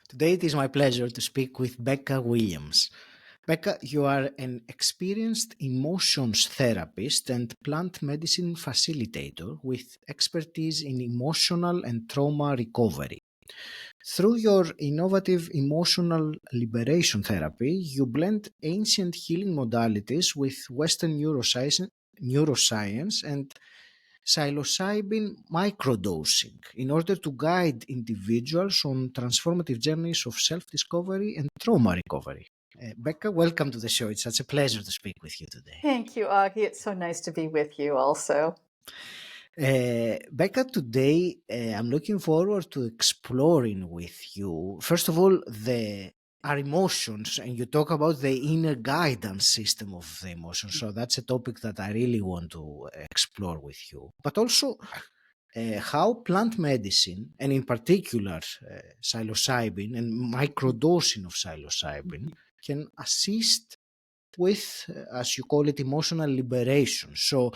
Today it is my pleasure to speak with Becca Williams. Becca, you are an experienced emotions therapist and plant medicine facilitator with expertise in emotional and trauma recovery. Through your innovative emotional liberation therapy, you blend ancient healing modalities with Western neuroscience and psilocybin microdosing in order to guide individuals on transformative journeys of self-discovery and trauma recovery. Becca, welcome to the show. It's such a pleasure to speak with you today. Thank you, Augie. It's so nice to be with you also. Becca, today I'm looking forward to exploring with you, first of all, our emotions, and you talk about the inner guidance system of the emotions. So that's a topic that I really want to explore with you. But also how plant medicine, and in particular psilocybin and microdosing of psilocybin, can assist with, as you call it, emotional liberation. So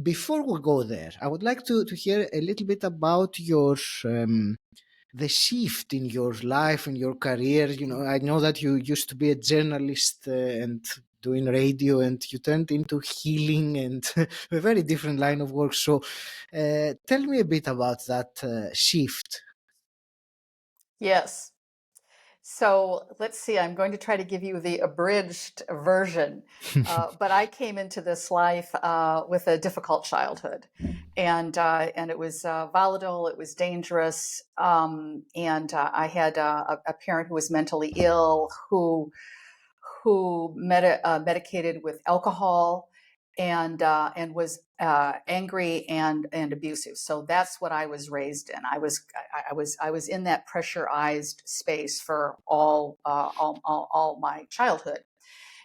before we go there, I would like to hear a little bit about your the shift in your life and your career. You know, I know that you used to be a journalist and doing radio, and you turned into healing and a very different line of work. So tell me a bit about that shift. Yes. So let's see, I'm going to try to give you the abridged version. But I came into this life with a difficult childhood. And it was volatile, it was dangerous. And I had a parent who was mentally ill, who medicated with alcohol and was angry and abusive. So that's what I was raised in. I was in that pressurized space for all my childhood.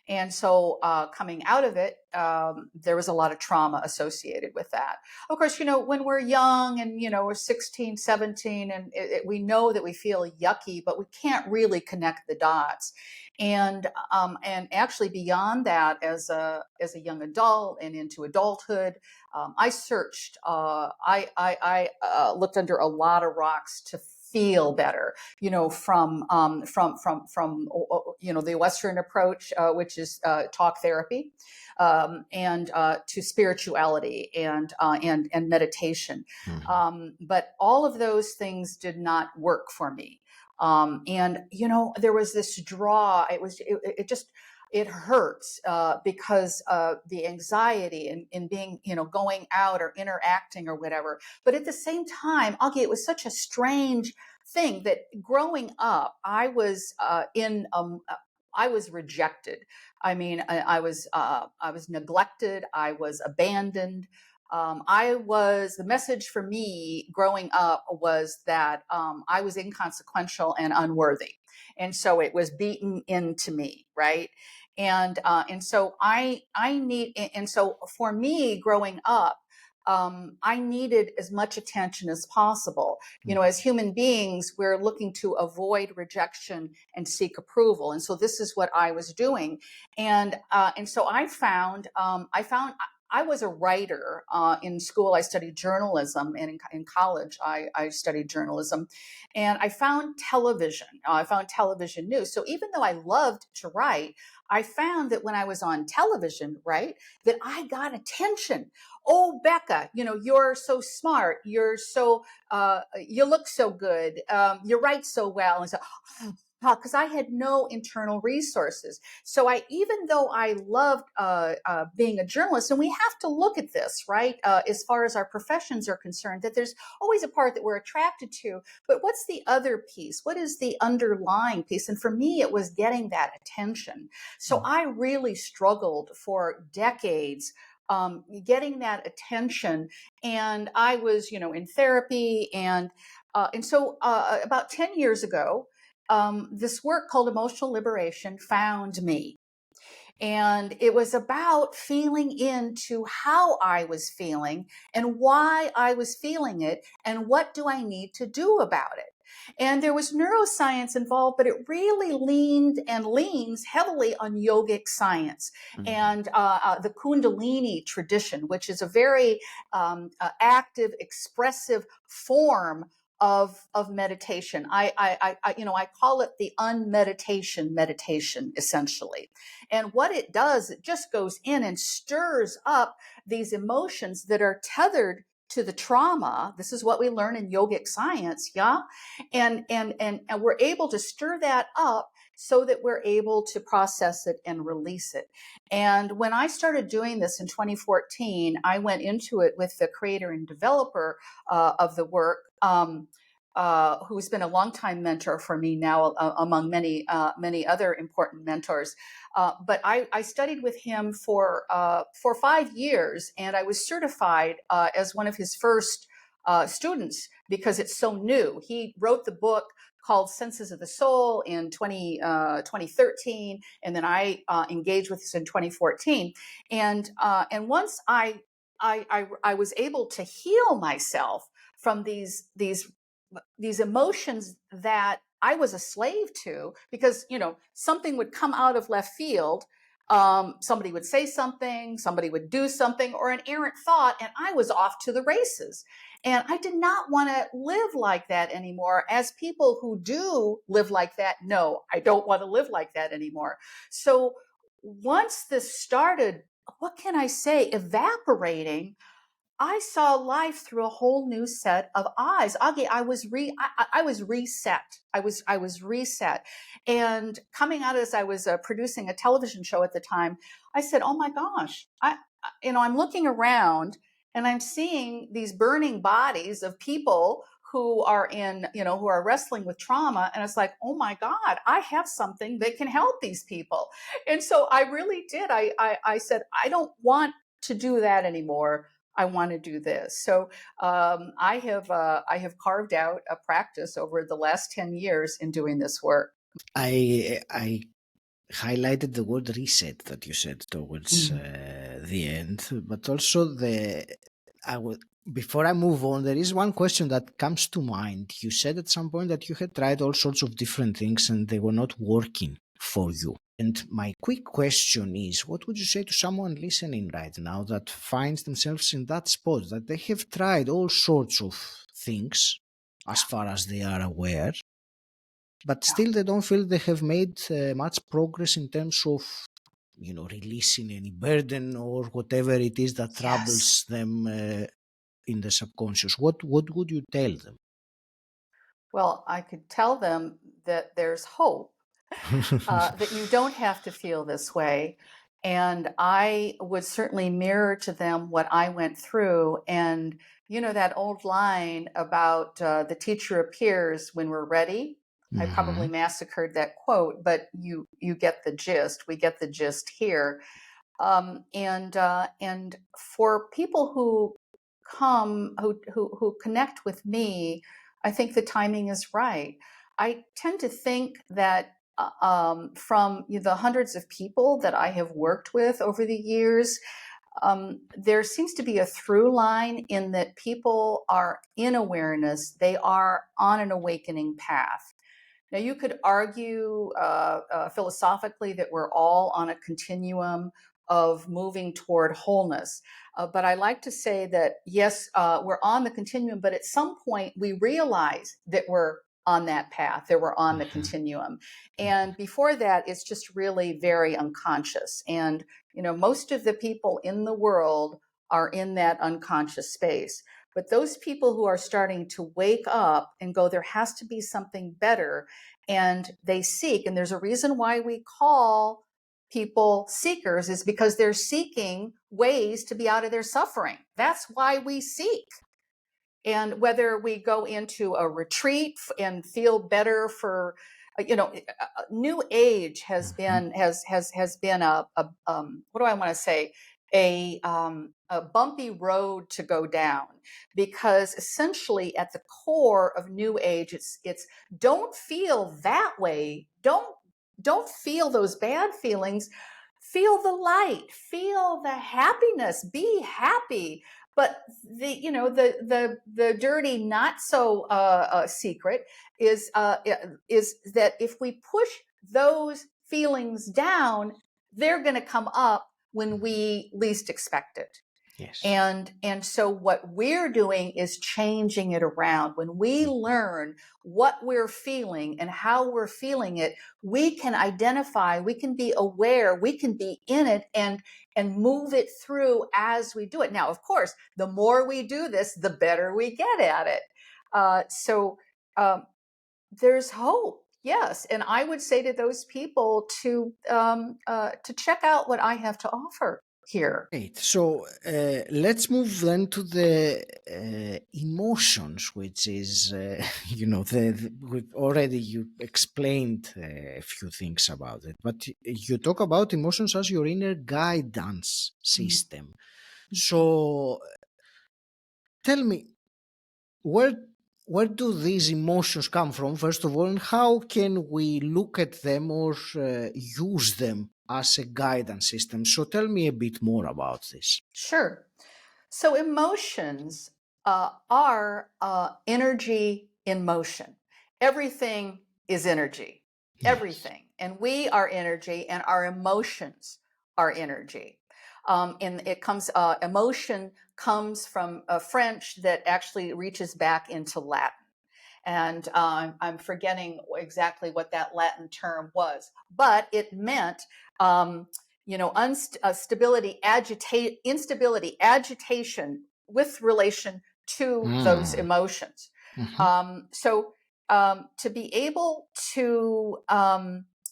And so coming out of it, there was a lot of trauma associated with that. Of course, when we're young and, we're 16, 17, and we know that we feel yucky, but we can't really connect the dots. And actually beyond that, as a young adult and into adulthood, I searched. I looked under a lot of rocks to feel better, from the Western approach, which is talk therapy, and to spirituality and meditation. But all of those things did not work for me. And there was this draw. It hurts because the anxiety in being, going out or interacting or whatever. But at the same time, Augie, it was such a strange thing that growing up, I was I was rejected. I mean, I was neglected. I was abandoned. The message for me growing up was that I was inconsequential and unworthy. And so it was beaten into me, right? And so and so for me growing up, I needed as much attention as possible. As human beings, we're looking to avoid rejection and seek approval. And so this is what I was doing. And so I was a writer in school. I studied journalism, and in college, I studied journalism. And I found television. I found television news. So even though I loved to write, I found that when I was on television, right, that I got attention. Oh, Becca, you're so smart. You're so, you look so good. You write so well. And so, because I had no internal resources. So even though I loved being a journalist, and we have to look at this, right, as far as our professions are concerned, that there's always a part that we're attracted to, but what's the other piece? What is the underlying piece? And for me, it was getting that attention. So I really struggled for decades getting that attention. And I was, in therapy. And so about 10 years ago, this work called Emotional Liberation found me. And it was about feeling into how I was feeling and why I was feeling it and what do I need to do about it. And there was neuroscience involved, but it really leaned and leans heavily on yogic science and the Kundalini tradition, which is a very active, expressive form of meditation. I call it the unmeditation meditation, essentially. And what it does, it just goes in and stirs up these emotions that are tethered to the trauma. This is what we learn in yogic science, yeah? And we're able to stir that up so that we're able to process it and release it. And when I started doing this in 2014, I went into it with the creator and developer of the work, who's been a longtime mentor for me now, among many other important mentors. But I studied with him for 5 years, and I was certified as one of his first students because it's so new. He wrote the book called Senses of the Soul in 2013, and then I engaged with this in 2014. And once I was able to heal myself from these emotions that I was a slave to, because something would come out of left field. Somebody would say something, somebody would do something, or an errant thought, and I was off to the races. And I did not want to live like that anymore. As people who do live like that, no, I don't want to live like that anymore. So once this started, what can I say, evaporating, I saw life through a whole new set of eyes. Augie, I was reset. I was reset. And coming out as I was producing a television show at the time, I said, "Oh my gosh, I'm looking around and I'm seeing these burning bodies of people who are who are wrestling with trauma, and it's like, oh my God, I have something that can help these people." And so I really did. I said, I don't want to do that anymore. I want to do this. So I have carved out a practice over the last 10 years in doing this work. I highlighted the word reset that you said towards the end, but also before I move on, there is one question that comes to mind. You said at some point that you had tried all sorts of different things and they were not working for you. And my quick question is, what would you say to someone listening right now that finds themselves in that spot, that they have tried all sorts of things as far as they are aware, but still they don't feel they have made much progress in terms of releasing any burden or whatever it is that troubles them in the subconscious? What would you tell them? Well, I could tell them that there's hope, that you don't have to feel this way. And I would certainly mirror to them what I went through. And, that old line about the teacher appears when we're ready. I probably Mhm. massacred that quote, but you get the gist. We get the gist here. And for people who come who connect with me, I think the timing is right. I tend to think that from the hundreds of people that I have worked with over the years, there seems to be a through line in that people are in awareness. They are on an awakening path. Now, you could argue philosophically that we're all on a continuum of moving toward wholeness. But I like to say that, yes, we're on the continuum, but at some point we realize that we're on that path, that we're on the Mhm. continuum. And before that, it's just really very unconscious. And, most of the people in the world are in that unconscious space. But those people who are starting to wake up and go, there has to be something better, and they seek, and there's a reason why we call people seekers, is because they're seeking ways to be out of their suffering. That's why we seek. And whether we go into a retreat and feel better for, new age has Mhm. been what do I want to say, a bumpy road to go down, because essentially at the core of new age, it's don't feel that way, don't feel those bad feelings, feel the light, feel the happiness, be happy. But the dirty, not so secret is that if we push those feelings down, they're going to come up when we least expect it. Yes. And so what we're doing is changing it around. When we learn what we're feeling and how we're feeling it, we can identify, we can be aware, we can be in it and move it through as we do it. Now, of course, the more we do this, the better we get at it. So there's hope. Yes, and I would say to those people to check out what I have to offer here. Great. So let's move then to the emotions, which is, already you explained a few things about it, but you talk about emotions as your inner guidance Mm. system. So tell me, where where do these emotions come from, first of all, and how can we look at them or use them as a guidance system? So tell me a bit more about this. Sure. So emotions are energy in motion. Everything is energy. Yes. Everything, and we are energy, and our emotions are energy. And it comes. Emotion comes from French that actually reaches back into Latin. And I'm forgetting exactly what that Latin term was, but it meant, stability, instability, agitation with relation to those Mm. emotions. Mhm. So to be able to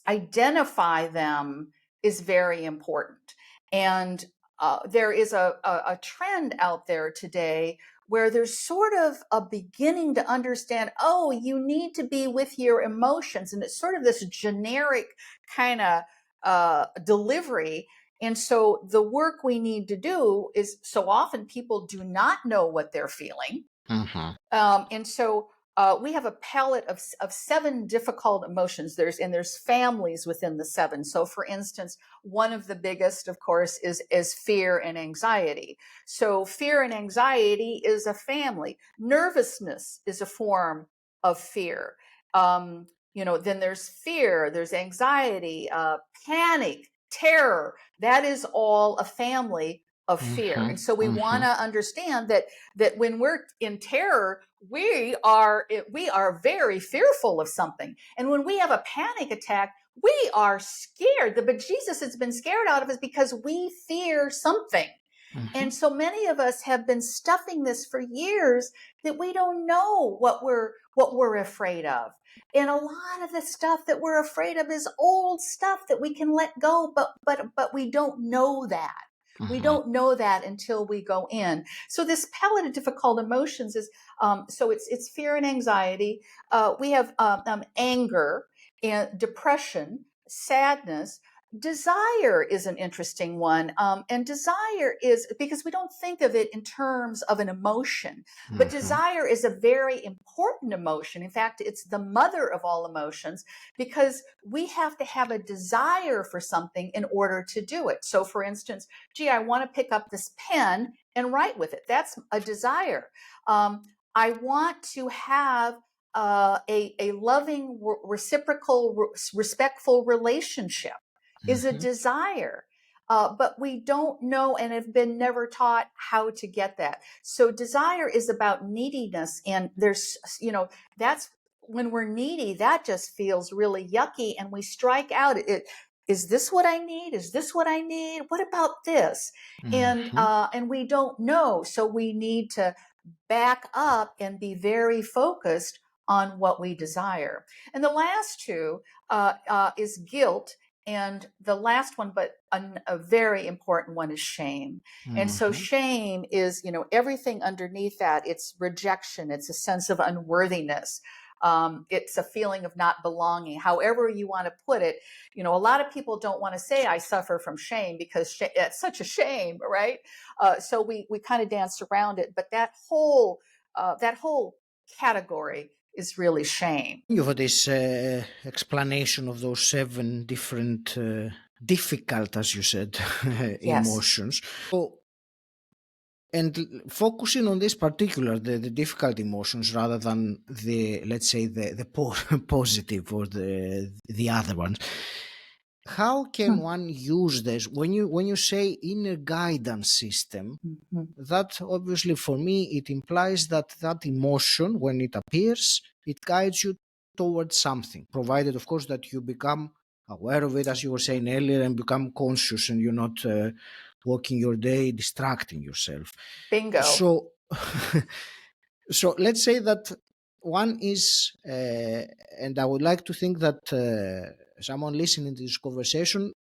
identify them is very important. And there is a trend out there today where there's sort of a beginning to understand, oh, you need to be with your emotions. And it's sort of this generic kind of delivery. And so the work we need to do is, so often people do not know what they're feeling. Mhm. And so we have a palette of seven difficult emotions. There's families within the seven. So, for instance, one of the biggest, of course, is fear and anxiety. So, fear and anxiety is a family. Nervousness is a form of fear. Then there's fear, there's anxiety, panic, terror. That is all a family of fear. And Mhm. so we want Mhm. to understand that when we're in terror, we are very fearful of something. And when we have a panic attack, we are scared. The bejesus has been scared out of us because we fear something. And Mhm. so many of us have been stuffing this for years that we don't know what we're afraid of. And a lot of the stuff that we're afraid of is old stuff that we can let go, but we don't know that. We Mhm. don't know that until we go in. So this palette of difficult emotions is so it's fear and anxiety. We have anger and depression, sadness. Desire is an interesting one. And desire is because we don't think of it in terms of an emotion, but Mhm. desire is a very important emotion. In fact, it's the mother of all emotions because we have to have a desire for something in order to do it. So, for instance, gee, I want to pick up this pen and write with it. That's a desire. I want to have a loving, reciprocal, respectful relationship is a Mhm. desire. But we don't know and have been never taught how to get that. So desire is about neediness. And that's when we're needy, that just feels really yucky. And we strike out. Is this what I need? Is this what I need? What about this? And, Mhm. uh, and we don't know. So we need to back up and be very focused on what we desire. And the last two is guilt. And the last one, but a very important one, is shame. And so Mhm. shame is, everything underneath that. It's rejection. It's a sense of unworthiness. It's a feeling of not belonging, however you want to put it. A lot of people don't want to say I suffer from shame because it's such a shame, right? So we kind of dance around it, but that whole category is really shame. Thank you for this explanation of those seven different, difficult, as you said, Yes. emotions. So, and focusing on this particular, the difficult emotions, rather than the, let's say, the positive or the other ones. How can Hmm. one use this when you say inner guidance system? Mhm. That obviously for me it implies that that emotion, when it appears, it guides you towards something, provided of course that you become aware of it, as you were saying earlier, and become conscious, and you're not walking your day distracting yourself. Bingo. So so let's say that one is and I would like to think that someone listening to this conversation,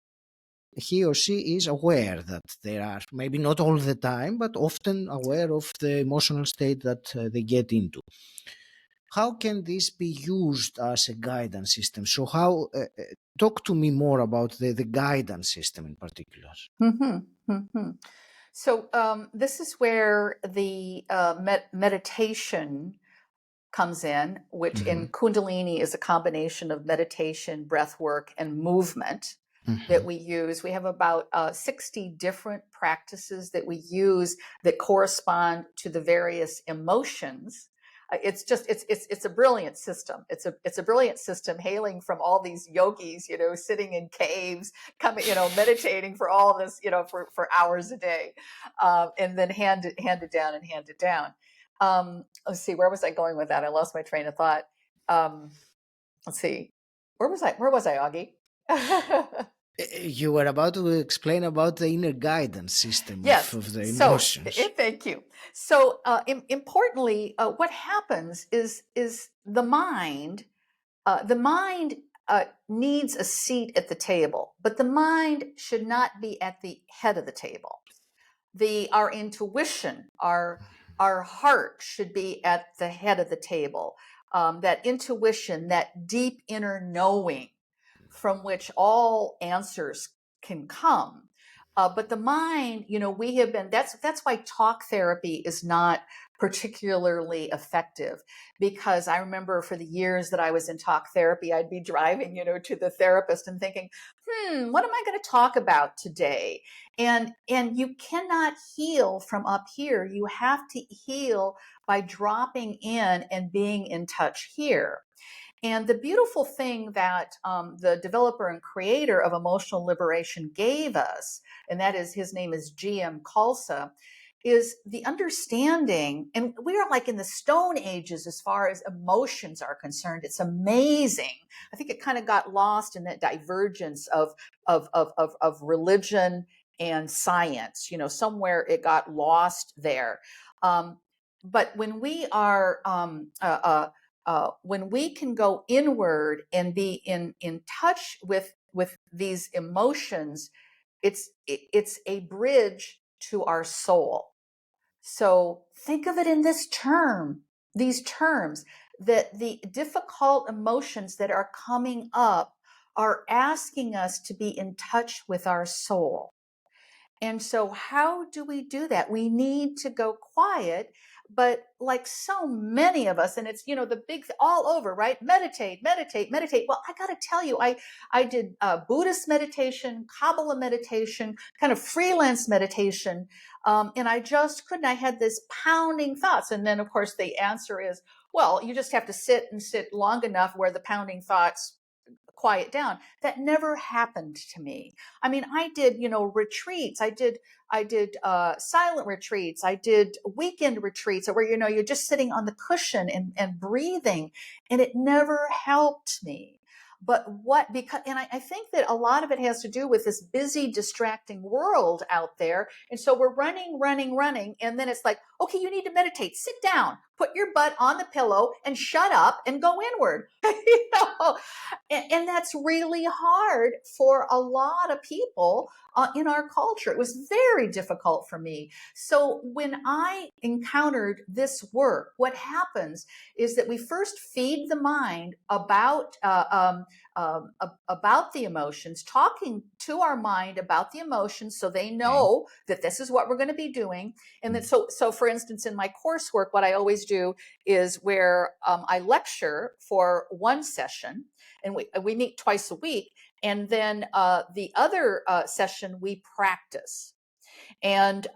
he or she is aware that they are, maybe not all the time, but often aware of the emotional state that they get into. How can this be used as a guidance system? So how talk to me more about the guidance system in particular. Hmm. Hmm. So this is where the meditation comes in, which in Hmm. Kundalini is a combination of meditation, breath work, and movement that Hmm. we use. We have about 60 different practices that we use that correspond to the various emotions. It's a brilliant system. It's a brilliant system, hailing from all these yogis, sitting in caves, coming, meditating for all this, for hours a day, and then hand it down and hand it down. Let's see, where was I going with that? I lost my train of thought. Um, let's see, where was I, Augie? You were about to explain about the inner guidance system Yes. of the So, emotions. thank you. So, importantly, what happens is the mind. The mind needs a seat at the table, but the mind should not be at the head of the table. Our intuition, our heart should be at the head of the table. That intuition, that deep inner knowing from which all answers can come. But the mind, we have been, that's why talk therapy is not particularly effective, because I remember for the years that I was in talk therapy, I'd be driving, to the therapist and thinking, what am I going to talk about today? And you cannot heal from up here. You have to heal by dropping in and being in touch here. And the beautiful thing that the developer and creator of emotional liberation gave us, and that is, his name is GM Khalsa, is the understanding. And we are like in the stone ages as far as emotions are concerned. It's amazing. I think it kind of got lost in that divergence of religion and science. Somewhere it got lost there. But when we can go inward and be in touch with these emotions, it's a bridge to our soul. So think of it in these terms, that the difficult emotions that are coming up are asking us to be in touch with our soul. And so, how do we do that? We need to go quiet. But like so many of us, and it's, the big, all over, right? Meditate, meditate, meditate. Well, I got to tell you, I did Buddhist meditation, Kabbalah meditation, kind of freelance meditation. And I just couldn't. I had this pounding thoughts. And then, of course, the answer is, well, you just have to sit and sit long enough where the pounding thoughts quiet down. That never happened to me. I mean, I did, retreats. I did silent retreats. I did weekend retreats where, you're just sitting on the cushion and breathing, and it never helped me. But I think that a lot of it has to do with this busy, distracting world out there. And so we're running, running, running. And then it's like, okay, you need to meditate. Sit down, put your butt on the pillow and shut up and go inward. And that's really hard for a lot of people in our culture. It was very difficult for me. So when I encountered this work, what happens is that we first feed the mind about the emotions, talking to our mind about the emotions, so they Okay. know that this is what we're going to be doing. And then, so for instance, in my coursework, what I always do is where I lecture for one session, and we meet twice a week, and then the other session we practice. And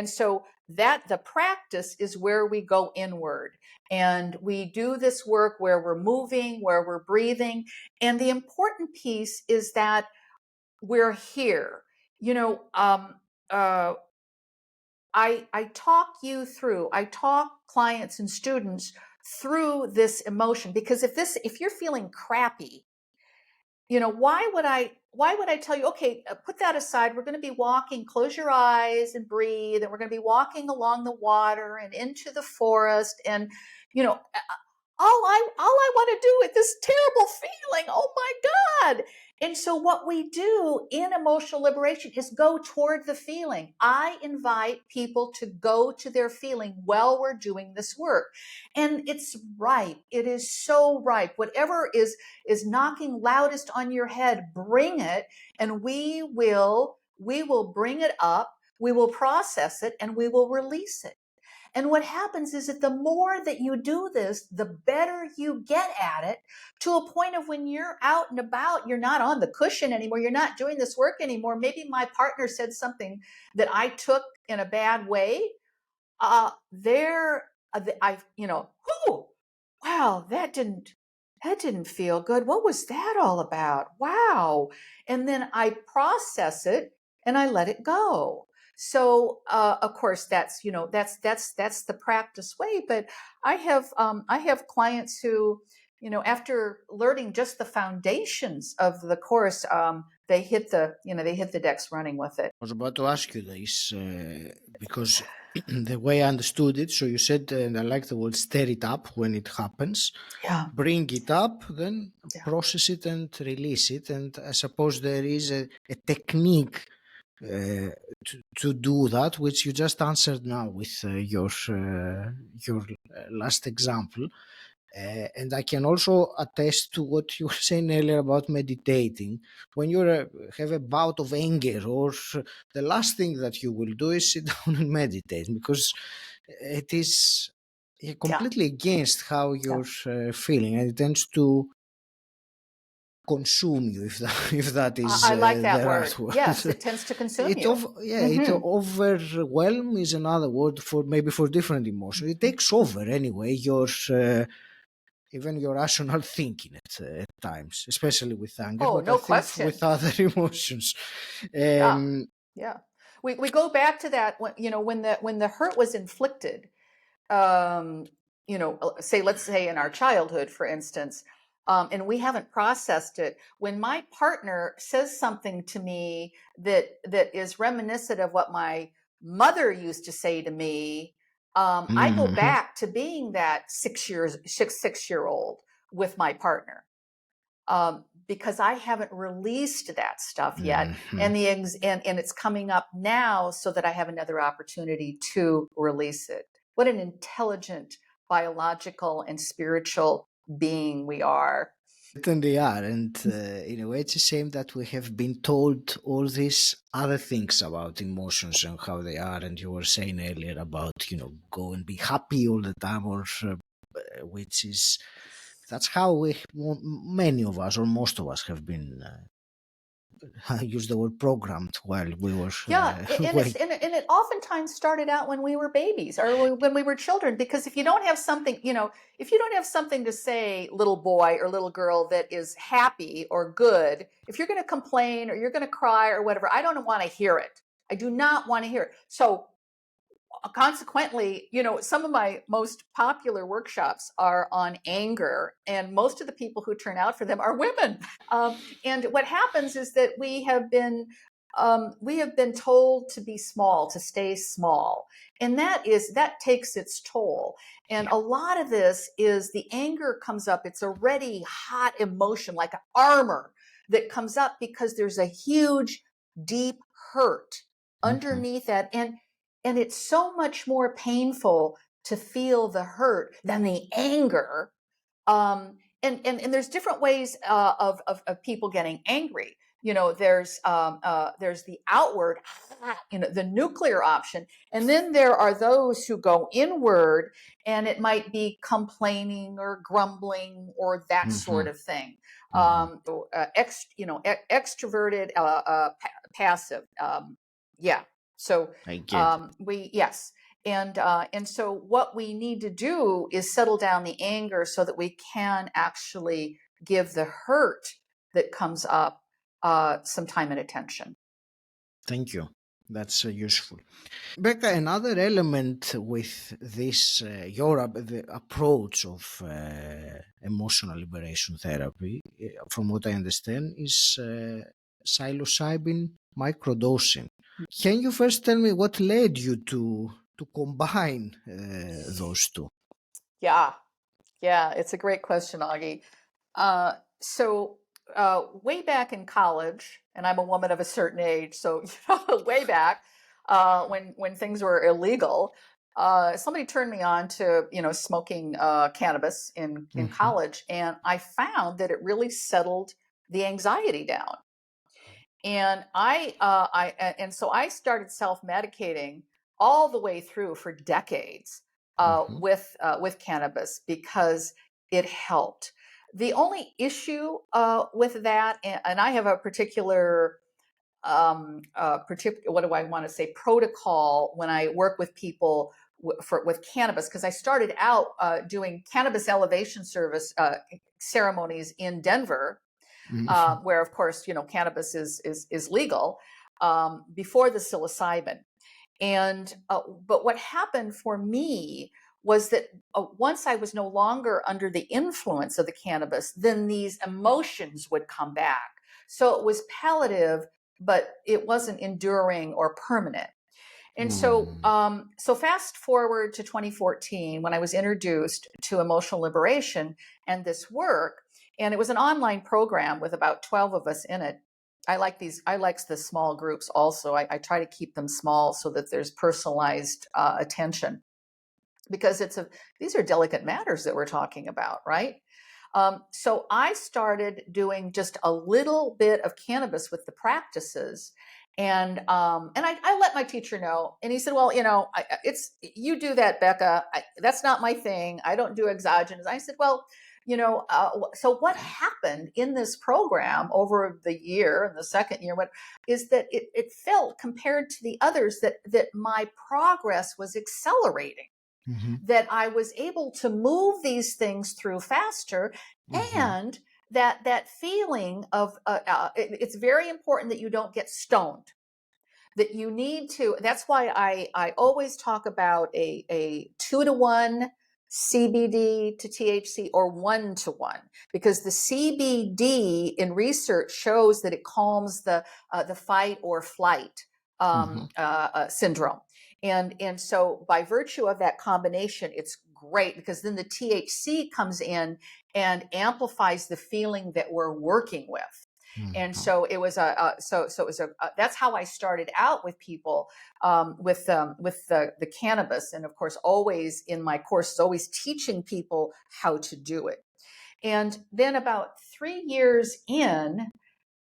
so that the practice is where we go inward, and we do this work where we're moving, where we're breathing. And the important piece is that we're here. You know, uh, I talk clients and students through this emotion, because if you're feeling crappy, why would I tell you, okay, put that aside. We're going to be walking, close your eyes and breathe. And we're going to be walking along the water and into the forest. And, you know, all I want to do with this terrible feeling. Oh my God. And so what we do in emotional liberation is go toward the feeling. I invite people to go to their feeling while we're doing this work. And it's right. It is so right. Whatever is knocking loudest on your head, bring it, and we will bring it up, we will process it, and we will release it. And what happens is that the more that you do this, the better you get at it, to a point of when you're out and about, you're not on the cushion anymore. You're not doing this work anymore. Maybe my partner said something that I took in a bad way. There, whoo, wow, that didn't feel good. What was that all about? Wow. And then I process it and I let it go. So, of course, that's the practice way. But I have clients who, after learning just the foundations of the course, they hit the decks running with it. I was about to ask you this because the way I understood it, so you said, and I like the word stir it up when it happens, Yeah, bring it up, then yeah, process it and release it. And I suppose there is a technique to do that, which you just answered now with your last example. And I can also attest to what you were saying earlier about meditating. When you have a bout of anger, or the last thing that you will do is sit down and meditate, because it is yeah, completely against how yeah. you're feeling, and it tends to consume you, if that, if that is I like that the word. right word. Yes, it tends to consume you. It Hmm. overwhelm is another word for maybe for different emotions. It takes over anyway your even your rational thinking at times, especially with anger, Oh, but I no think with question. other emotions. Yeah, Um, yeah. We go back to that when the hurt was inflicted. Um, let's say in our childhood, for instance, and we haven't processed it. When my partner says something to me that is reminiscent of what my mother used to say to me, I go mhm, back to being that 6 year old with my partner, because I haven't released that stuff yet, mhm. and and it's coming up now, so that I have another opportunity to release it. What an intelligent, biological, and spiritual being we are. And they are, and in a way, it's a shame that we have been told all these other things about emotions and how they are. And you were saying earlier about, go and be happy all the time, or which is that's how many of us, or most of us, have been. I use the word programmed while we were Yeah, and well. it oftentimes started out when we were babies, or when we were children. Because if you don't have something, if you don't have something to say, little boy or little girl, that is happy or good, if you're going to complain or you're going to cry or whatever, I don't want to hear it. I do not want to hear it. So consequently, some of my most popular workshops are on anger, and most of the people who turn out for them are women. And what happens is that we have been told to be small, to stay small, and that takes its toll. And Yeah. a lot of this is the anger comes up. It's a ready, hot emotion, like an armor that comes up because there's a huge, deep hurt Mhm. underneath that, and it's so much more painful to feel the hurt than the anger. And there's different ways of people getting angry. There's the outward, the nuclear option, and then there are those who go inward, and it might be complaining or grumbling or that sort Mhm. of thing. Mhm. Extroverted, passive. Yeah. So I get it. we yes. And so what we need to do is settle down the anger so that we can actually give the hurt that comes up some time and attention. Thank you. That's useful. Becca, another element with this, the approach of emotional liberation therapy, from what I understand, is psilocybin microdosing. Can you first tell me what led you to combine those two? Yeah, yeah, it's a great question, Augie. So way back in college, and I'm a woman of a certain age, so way back when things were illegal, somebody turned me on to smoking cannabis in Hmm. college, and I found that it really settled the anxiety down. And so I started self medicating all the way through for decades Hmm. with cannabis because it helped. The only issue with that, and I have a particular what do I want to say, protocol when I work with people with cannabis, because I started out doing cannabis elevation service ceremonies in Denver, Hmm. where of course cannabis is legal, before the psilocybin. And but what happened for me was that once I was no longer under the influence of the cannabis, then these emotions would come back. So it was palliative, but it wasn't enduring or permanent. And so, Mm. so fast forward to 2014 when I was introduced to emotional liberation and this work, and it was an online program with about 12 of us in it. I like these. I like the small groups also. I try to keep them small so that there's personalized attention, because these are delicate matters that we're talking about, right? So I started doing just a little bit of cannabis with the practices, and I let my teacher know, and he said, "Well, it's you do that, Becca. That's not my thing. I don't do exogenous." I said, "Well." So what happened in this program over the year and the second year, what is that it felt, compared to the others, that my progress was accelerating, Hmm. that I was able to move these things through faster, Hmm. and that feeling of it's very important that you don't get stoned, that you need to. That's why I always talk about a 2 to 1 CBD to THC, or 1 to 1, because the CBD in research shows that it calms the fight or flight Hmm. syndrome. And so by virtue of that combination, it's great, because then the THC comes in and amplifies the feeling that we're working with. And Hmm. so it was so it was that's how I started out with people, with the cannabis, and of course always in my courses, always teaching people how to do it. And then about 3 years in,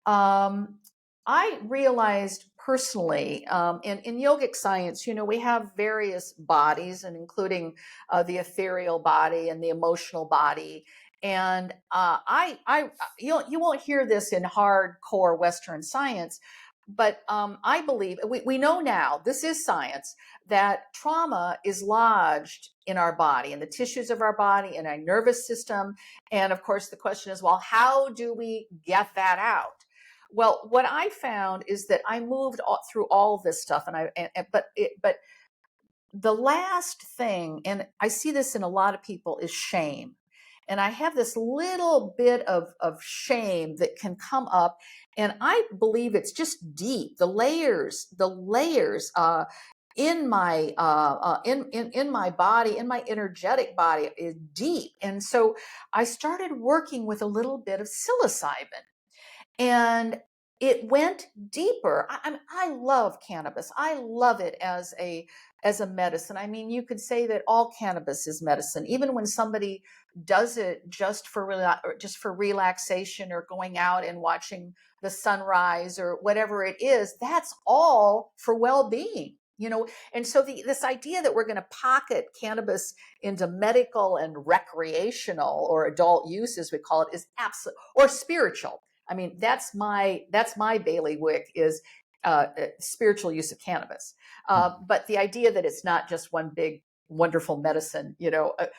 um, I realized personally, in yogic science, we have various bodies, and including the ethereal body and the emotional body. And you won't hear this in hardcore Western science, but I believe we know now, this is science, that trauma is lodged in our body, in the tissues of our body, in our nervous system. And of course, the question is, well, how do we get that out? Well, what I found is that I moved through all this stuff, but the last thing, and I see this in a lot of people, is shame. And I have this little bit of shame that can come up, and I believe it's just deep. The layers in my in my body, in my energetic body, is deep. And so I started working with a little bit of psilocybin, and it went deeper. I love cannabis. I love it as a medicine. I mean, you could say that all cannabis is medicine, even when somebody does it just for relaxation, or going out and watching the sunrise, or whatever it is. That's all for well-being. And so this idea that we're going to pocket cannabis into medical and recreational, or adult use, as we call it, is absolute, or spiritual. I mean, that's my bailiwick, is spiritual use of cannabis. But the idea that it's not just one big wonderful medicine,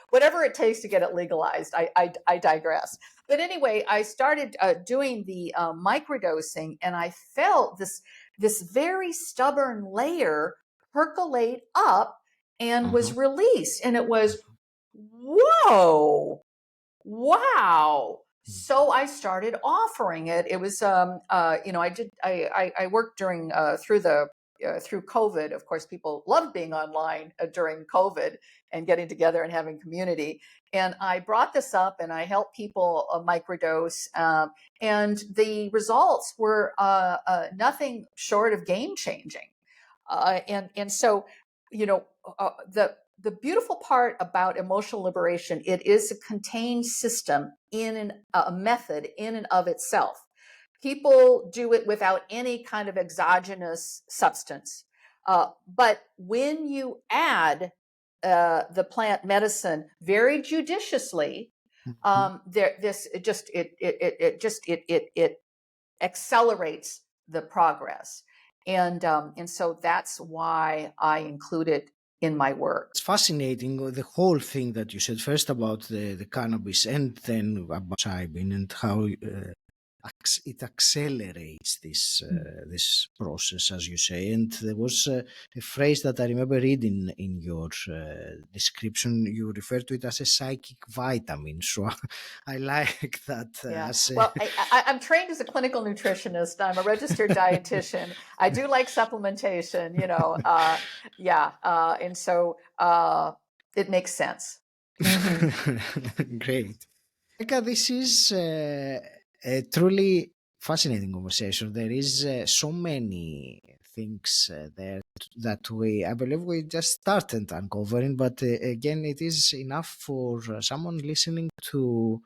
whatever it takes to get it legalized. I digress. But anyway, I started doing the microdosing, and I felt this very stubborn layer percolate up and was released. And it was, whoa, wow. So I started offering it. It was, I worked through COVID. Of course, people loved being online during COVID and getting together and having community. And I brought this up and I helped people microdose. And the results were nothing short of game changing. And so, you know, the beautiful part about emotional liberation, it is a contained system a method in and of itself. People do it without any kind of exogenous substance. But when you add the plant medicine very judiciously, it accelerates the progress. And so that's why I include it in my work. It's fascinating, the whole thing that you said, first about the cannabis and then about psilocybin and how it accelerates this process, as you say. And there was a phrase that I remember reading in your description. You refer to it as a psychic vitamin. So I like that. Yeah. Well, I'm trained as a clinical nutritionist. I'm a registered dietitian. I do like supplementation, and so it makes sense. Great. Becca, this is a truly fascinating conversation. There is so many things there that I believe we just started uncovering, but again, it is enough for someone listening to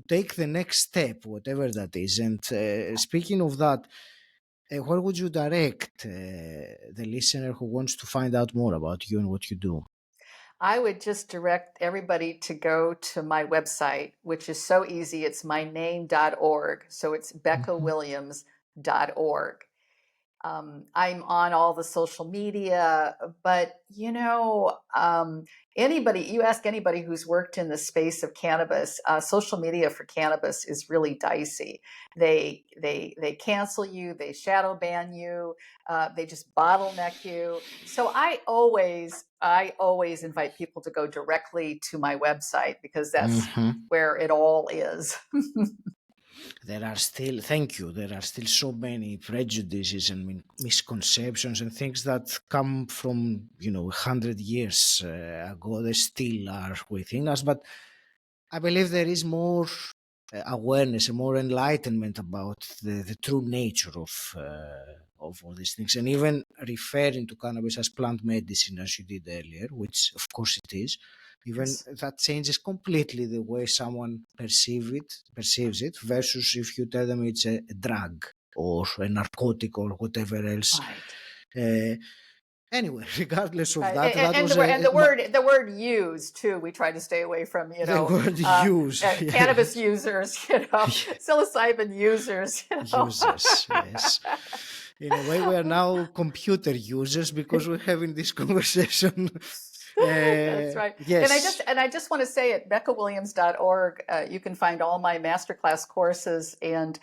take the next step, whatever that is. And speaking of that, where would you direct the listener who wants to find out more about you and what you do? I would just direct everybody to go to my website, which is so easy. It's myname.org. So it's beccawilliams.org. I'm on all the social media, but you ask anybody who's worked in the space of cannabis, social media for cannabis is really dicey. They cancel you, they shadow ban you, they just bottleneck you. So I always invite people to go directly to my website because that's where it all is. There are still so many prejudices and misconceptions and things that come from 100 years ago. They still are within us, but I believe there is more awareness and more enlightenment about the true nature of all these things, and even referring to cannabis as plant medicine, as you did earlier, which of course it is. Even that changes completely the way someone perceives it versus if you tell them it's a drug or a narcotic or whatever else. Right. Anyway, regardless of that, the word use too. We try to stay away from the word use, cannabis users, psilocybin users, users. Yes. In a way, we are now computer users because we're having this conversation. That's right. Yes. And I just want to say at beccawilliams.org, you can find all my masterclass courses and,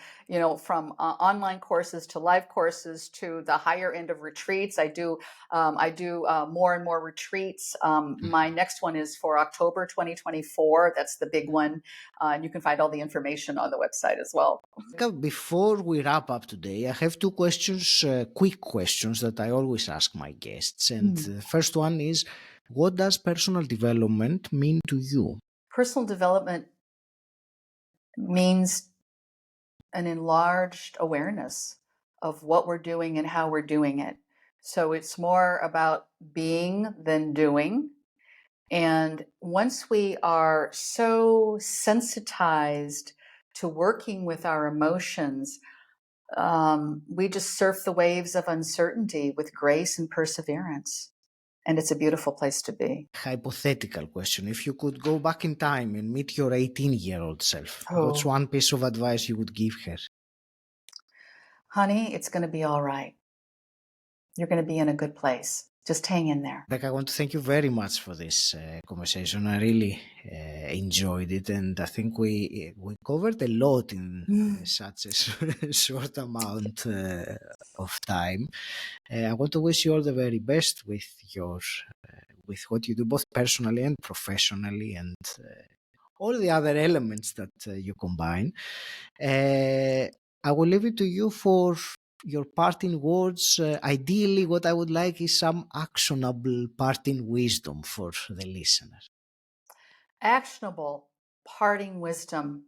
from online courses to live courses to the higher end of retreats. I do more and more retreats. My next one is for October 2024. That's the big one. And you can find all the information on the website as well. Before we wrap up today, I have two questions, quick questions that I always ask my guests. And the first one is, what does personal development mean to you? Personal development means an enlarged awareness of what we're doing and how we're doing it. So it's more about being than doing. And once we are so sensitized to working with our emotions, we just surf the waves of uncertainty with grace and perseverance. And it's a beautiful place to be. Hypothetical question. If you could go back in time and meet your 18-year-old self, what's one piece of advice you would give her? Honey, it's going to be all right. You're going to be in a good place. Just hang in there. Becca, I want to thank you very much for this conversation. I really enjoyed it, and I think we covered a lot in such a short amount of time. I want to wish you all the very best with your with what you do, both personally and professionally, and all the other elements that you combine. I will leave it to you for your parting words. Ideally, what I would like is some actionable parting wisdom for the listener. Actionable parting wisdom.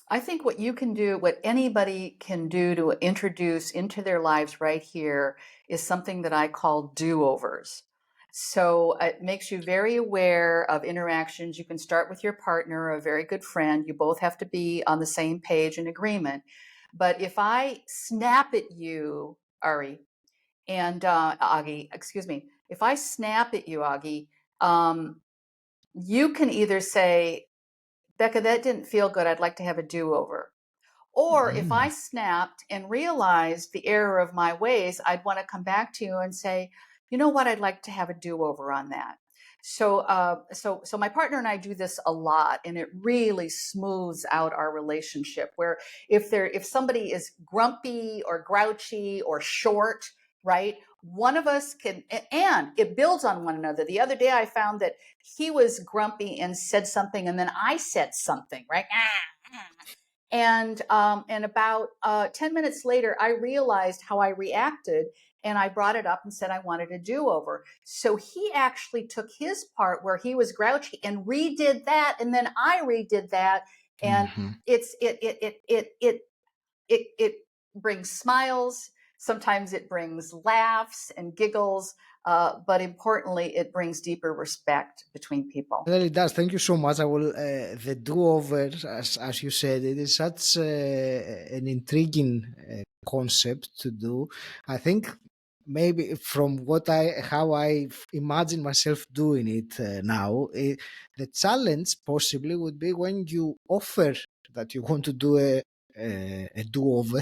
I think what you can do, what anybody can do to introduce into their lives right here is something that I call do-overs. So it makes you very aware of interactions. You can start with your partner, a very good friend. You both have to be on the same page and agreement. But if I snap at you, Ari, and Augie, excuse me, if I snap at you, Augie, you can either say, Becca, that didn't feel good. I'd like to have a do-over. Or if I Mm. snapped and realized the error of my ways, I'd want to come back to you and say, you know what, I'd like to have a do-over on that. So my partner and I do this a lot, and it really smooths out our relationship. Where if somebody is grumpy or grouchy or short, right? One of us can, and it builds on one another. The other day, I found that he was grumpy and said something, and then I said something, right? And about 10 minutes later, I realized how I reacted, and I brought it up and said I wanted a do-over. So he actually took his part where he was grouchy and redid that, and then I redid that, and Mhm. it brings smiles. Sometimes it brings laughs and giggles, but importantly, it brings deeper respect between people. Well, it does. Thank you so much. I will the do-over, as you said, it is such an intriguing concept to do. I think maybe from what how I imagine myself doing it now, the challenge possibly would be when you offer that you want to do a do-over,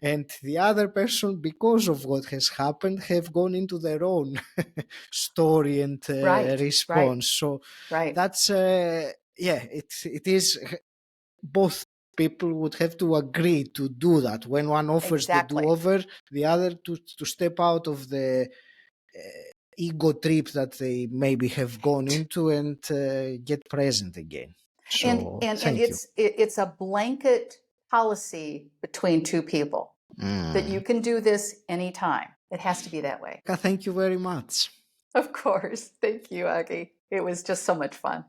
and the other person, because of what has happened, have gone into their own story and Right, right, response. So right. that's yeah, it is both people would have to agree to do that. When one offers the Exactly. do-over, the other to step out of the ego trip that they maybe have gone into and get present again. And So and and thank you. it's a blanket policy between two people that you Mm. can do this anytime. It has to be that way. Thank you very much. Of course. Thank you, Aggie. It was just so much fun.